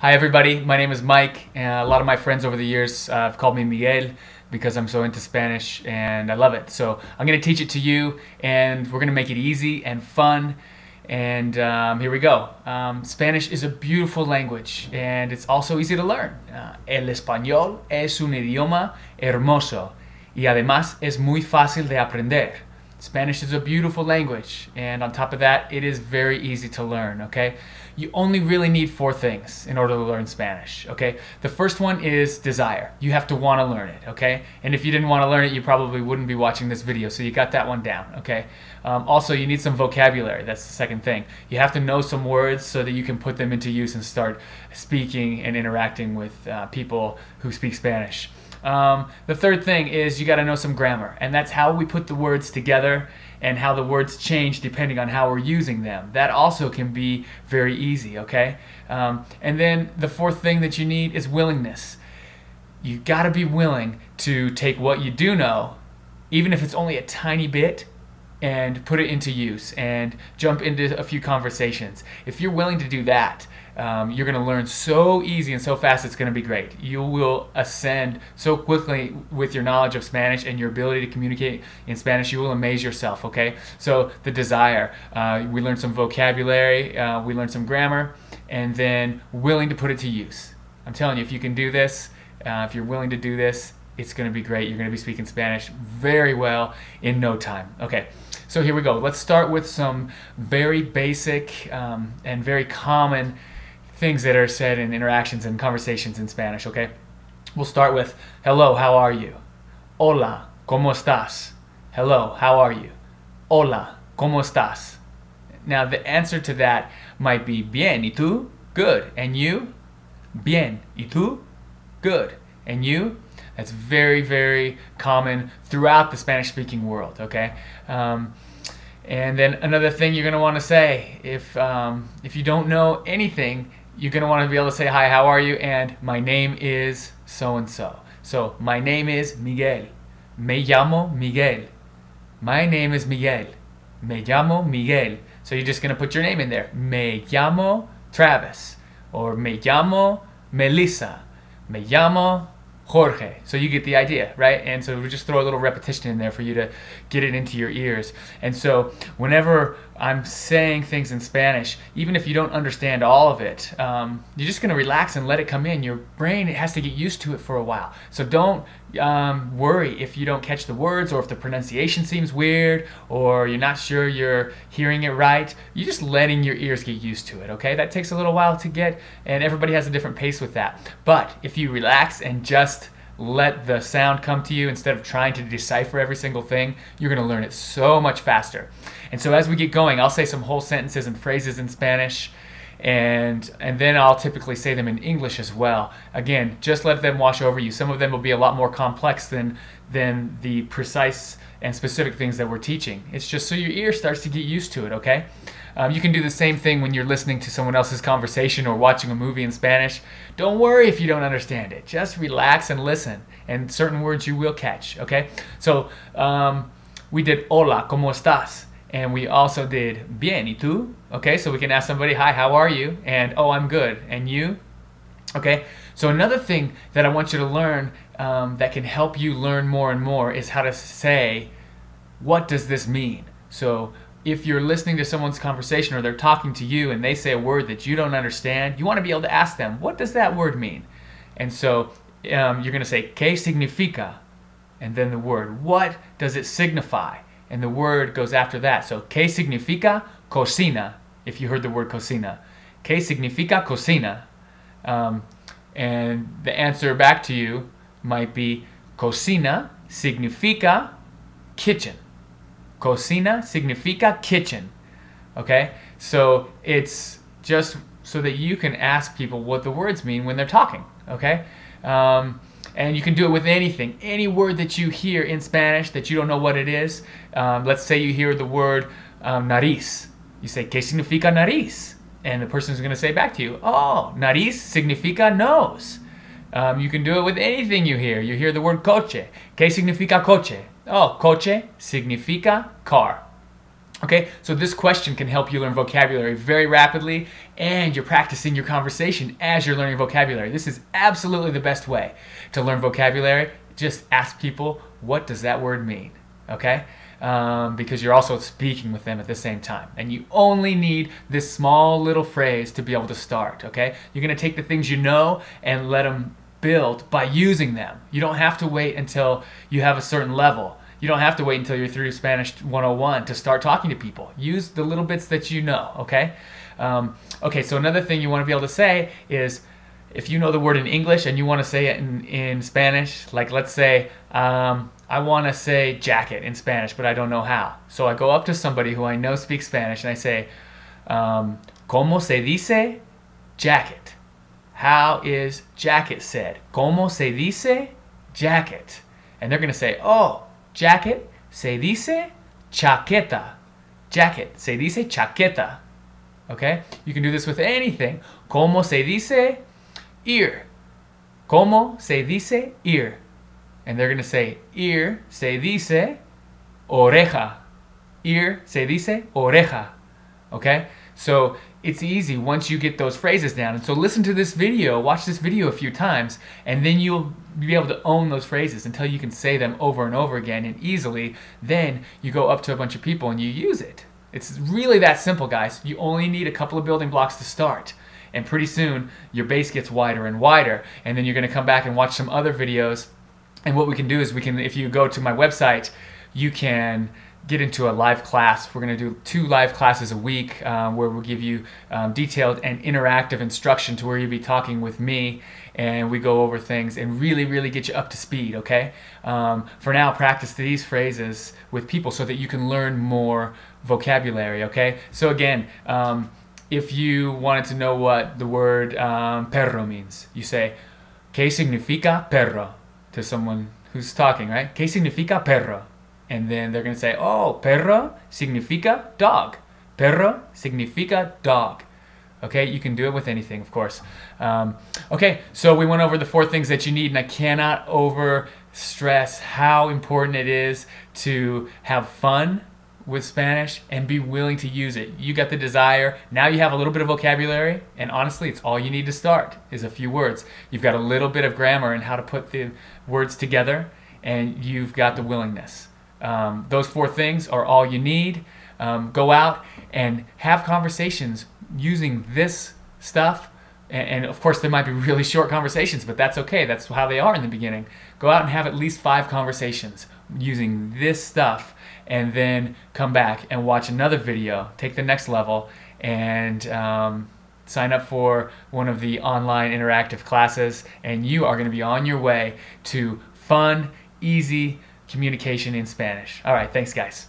Hi everybody, my name is Mike, and a lot of my friends over the years have called me Miguel because I'm so into Spanish and I love it. So I'm going to teach it to you, and we're going to make it easy and fun. And here we go. Spanish is a beautiful language, and it's also easy to learn. El español es un idioma hermoso y además es muy fácil de aprender. Spanish is a beautiful language, and on top of that, it is very easy to learn, okay? You only really need 4 things in order to learn Spanish, okay? The first one is desire. You have to want to learn it, okay? And if you didn't want to learn it, you probably wouldn't be watching this video, so you got that one down, okay? Also, you need some vocabulary. That's the second thing. You have to know some words so that you can put them into use and start speaking and interacting with people who speak Spanish. The third thing is you got to know some grammar, and that's how we put the words together and how the words change depending on how we're using them. That also can be very easy, okay? And then the fourth thing that you need is willingness. You got to be willing to take what you do know, even if it's only a tiny bit, and put it into use and jump into a few conversations. If you're willing to do that, you're going to learn so easy and so fast, it's going to be great. You will ascend so quickly with your knowledge of Spanish and your ability to communicate in Spanish. You will amaze yourself, okay? So the desire, we learned some vocabulary, we learned some grammar, and then willing to put it to use. I'm telling you, if you can do this, if you're willing to do this, it's going to be great. You're going to be speaking Spanish very well in no time. Okay, so here we go. Let's start with some very basic and very common things that are said in interactions and conversations in Spanish, okay? We'll start with, hello, how are you? Hola, ¿cómo estás? Hello, how are you? Hola, ¿cómo estás? Now, the answer to that might be bien, ¿y tú? Good. And you? Bien, ¿y tú? Good. And you? That's very, very common throughout the Spanish-speaking world, okay? And then another thing you're going to want to say, if you don't know anything, you're going to want to be able to say, hi, how are you? And my name is so-and-so. So, my name is Miguel. Me llamo Miguel. My name is Miguel. Me llamo Miguel. So you're just going to put your name in there. Me llamo Travis. Or me llamo Melissa. Me llamo Jorge. So you get the idea, right? And so we just throw a little repetition in there for you to get it into your ears. And so whenever I'm saying things in Spanish, even if you don't understand all of it, you're just going to relax and let it come in. Your brain has to get used to it for a while. So don't worry if you don't catch the words, or if the pronunciation seems weird, or you're not sure you're hearing it right. You're just letting your ears get used to it, okay? That takes a little while to get, and everybody has a different pace with that. But if you relax and just let the sound come to you instead of trying to decipher every single thing, you're going to learn it so much faster. And so as we get going, I'll say some whole sentences and phrases in Spanish, and then I'll typically say them in English as well. Again, just let them wash over you. Some of them will be a lot more complex than the precise and specific things that we're teaching. It's just so your ear starts to get used to it, okay? You can do the same thing when you're listening to someone else's conversation or watching a movie in Spanish. Don't worry if you don't understand it. Just relax and listen, and certain words you will catch, okay? So we did hola, ¿cómo estás? And we also did bien, ¿y tú? Okay, so we can ask somebody, hi, how are you? And, oh, I'm good. And you? Okay, so another thing that I want you to learn that can help you learn more and more is how to say, what does this mean? So if you're listening to someone's conversation or they're talking to you and they say a word that you don't understand, you want to be able to ask them, what does that word mean? And so you're going to say, ¿qué significa? And then the word, what does it signify? And the word goes after that. So, ¿qué significa cocina? If you heard the word cocina. ¿Qué significa cocina? And the answer back to you might be, cocina significa kitchen. Cocina significa kitchen. Okay? So it's just so that you can ask people what the words mean when they're talking. Okay? And you can do it with anything. Any word that you hear in Spanish that you don't know what it is. Let's say you hear the word nariz. You say, ¿qué significa nariz? And the person is going to say back to you, oh, nariz significa nose. You can do it with anything you hear. You hear the word coche. ¿Qué significa coche? Oh, coche significa car. Okay, so this question can help you learn vocabulary very rapidly, and you're practicing your conversation as you're learning vocabulary. This is absolutely the best way to learn vocabulary. Just ask people, what does that word mean? Okay? Because you're also speaking with them at the same time. And you only need this small little phrase to be able to start. Okay? You're going to take the things you know and let them build by using them. You don't have to wait until you have a certain level. You don't have to wait until you're through Spanish 101 to start talking to people. Use the little bits that you know, okay? Okay, so another thing you want to be able to say is, if you know the word in English and you want to say it in Spanish, like let's say, I want to say jacket in Spanish, but I don't know how. So I go up to somebody who I know speaks Spanish and I say, ¿Cómo se dice jacket? How is jacket said? ¿Cómo se dice jacket? And they're going to say, oh, jacket se dice chaqueta. Jacket se dice chaqueta. Okay? You can do this with anything. ¿Cómo se dice ear? ¿Cómo se dice ear? And they're going to say ear se dice oreja. Ear se dice oreja. Okay? So it's easy once you get those phrases down. And so listen to this video, watch this video a few times, and then you'll be able to own those phrases until you can say them over and over again and easily. Then you go up to a bunch of people and you use it. It's really that simple, guys. You only need a couple of building blocks to start. And pretty soon your base gets wider and wider. And then you're going to come back and watch some other videos. And what we can do is if you go to my website, you can get into a live class. We're going to do 2 live classes a week where we'll give you detailed and interactive instruction to where you'll be talking with me, and we go over things and really, really get you up to speed, okay? For now, practice these phrases with people so that you can learn more vocabulary, okay? So again, if you wanted to know what the word perro means, you say, ¿Qué significa perro? To someone who's talking, right? ¿Qué significa perro? And then they're going to say, oh, perro significa dog. Perro significa dog. Okay, you can do it with anything, of course. Okay, so we went over the 4 things that you need, and I cannot over stress how important it is to have fun with Spanish and be willing to use it. You got the desire, now you have a little bit of vocabulary, and honestly, it's all you need to start is a few words. You've got a little bit of grammar and how to put the words together, and you've got the willingness. Those 4 things are all you need. Go out and have conversations using this stuff. And of course, there might be really short conversations, but that's okay. That's how they are in the beginning. Go out and have at least 5 conversations using this stuff, and then come back and watch another video. Take the next level and sign up for one of the online interactive classes, and you are going to be on your way to fun, easy communication in Spanish. All right, thanks guys.